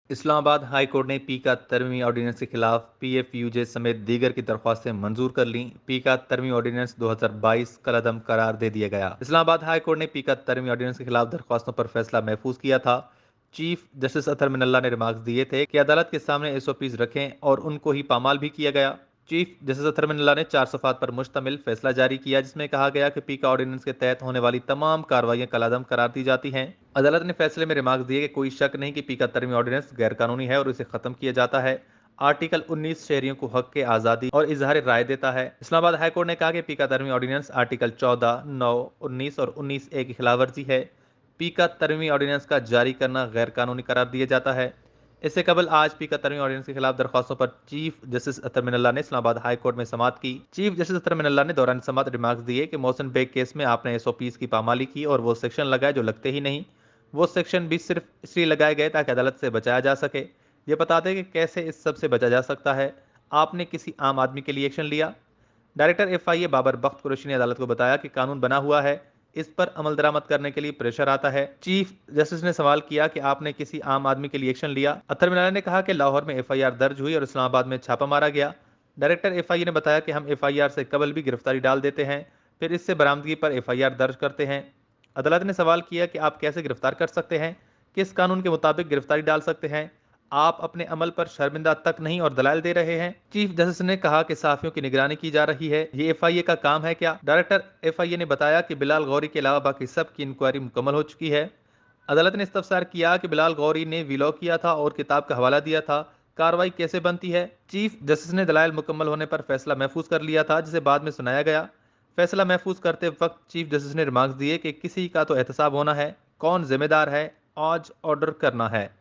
Islamabad high court ने P का तरमीमी ordinance के खिलाफ पीएफयूजे समेत दीगर की दरख्वास्तें मंजूर कर लीं। पी का तरमीमी ऑर्डिनेंस 2022 कलअदम करार दे दिया गया। इस्लामाबाद हाई कोर्ट ने पी का तरमीमी ऑर्डिनेंस के खिलाफ दरख्वास्तों पर फैसला महफूज किया था। चीफ जस्टिस अतर मिनल्ला ने रिमार्क्स दिए थे कि अदालत के सामने एसओपीज रखें और उनको ही पामाल भी किया गया। चीफ जस्टिस अतर मिनल्ला ने 4 सफ़ात पर मुश्तमिल फैसला जारी किया, जिसमें कहा गया कि पी का ऑर्डिनेंस के तहत होने वाली तमाम कार्रवाइयां कलअदम करार दी जाती हैं। अदालत ने फैसले में रिमार्क्स दिए कि कोई शक नहीं कि पी का तरमीमी ऑर्डिनेंस गैरकानूनी है और इसे खत्म किया जाता है। आर्टिकल 19 शहरियों को हक के आज़ादी और इजहार राय देता है। इस्लामाबाद हाई कोर्ट ने कहा कि पी का तरमीमी ऑर्डिनेंस आर्टिकल 14, 9, 19 और 19A की खिलाफवर्जी है। पी का तरमीमी ऑर्डिनेंस का जारी करना गैर कानूनी करार दिया जाता है। इससे कबल आज पी का तरमीमी ऑर्डिनेंस के खिलाफ दरख्वास्तों पर चीफ जस्टिस अतर मिनल्ला ने इस्लामाबाद हाई कोर्ट में समाअत की। चीफ जस्टिस अतर मिनल्ला ने दौरान समाअत रिमार्क्स दिए कि मोहसिन बेग केस में आपने एसओपीज की पामाली की और वो सेक्शन लगाए जो लगते ही नहीं। वो सेक्शन भी सिर्फ इसलिए लगाए गए ताकि अदालत से बचाया जा सके। ये बताते कि कैसे इस सब से बचा जा सकता है। आपने किसी आम आदमी के लिए एक्शन लिया। डायरेक्टर एफआईए बाबर बख्त कुरैशी ने अदालत को बताया कि कानून बना हुआ है, इस पर अमल दरामद करने के लिए प्रेशर आता है। चीफ जस्टिस ने सवाल किया कि आपने किसी आम आदमी के लिए एक्शन लिया। अतर मिनारा ने कहा कि लाहौर में एफआईआर दर्ज हुई और इस्लामाबाद में छापा मारा गया। डायरेक्टर एफआईए ने बताया कि हम एफआईआर से कबल भी गिरफ्तारी डाल देते हैं, फिर इससे बरामदगी पर एफआईआर दर्ज करते हैं। अदालत ने सवाल किया कि आप कैसे गिरफ्तार कर सकते हैं, किस कानून के मुताबिक गिरफ्तारी डाल सकते हैं। आप अपने अमल पर शर्मिंदा तक नहीं और दलाल दे रहे हैं। चीफ जस्टिस ने कहा कि सहाफियों की निगरानी की जा रही है, ये एफआईए का काम है क्या? डायरेक्टर एफआईए ने बताया कि बिलाल गौरी के अलावा बाकी सब की इंक्वायरी मुकम्मल हो चुकी है। अदालत ने इस्तफसार किया कि बिलाल गौरी ने विलॉ किया था और किताब का हवाला दिया था, कार्रवाई कैसे बनती है? चीफ जस्टिस ने दलाइल मुकम्मल होने पर फैसला महफूज कर लिया था, जिसे बाद में सुनाया गया। फैसला महफूज करते वक्त चीफ जस्टिस ने रिमार्क्स दिए कि किसी का तो एहतसाब होना है, कौन जिम्मेदार है, आज ऑर्डर करना है।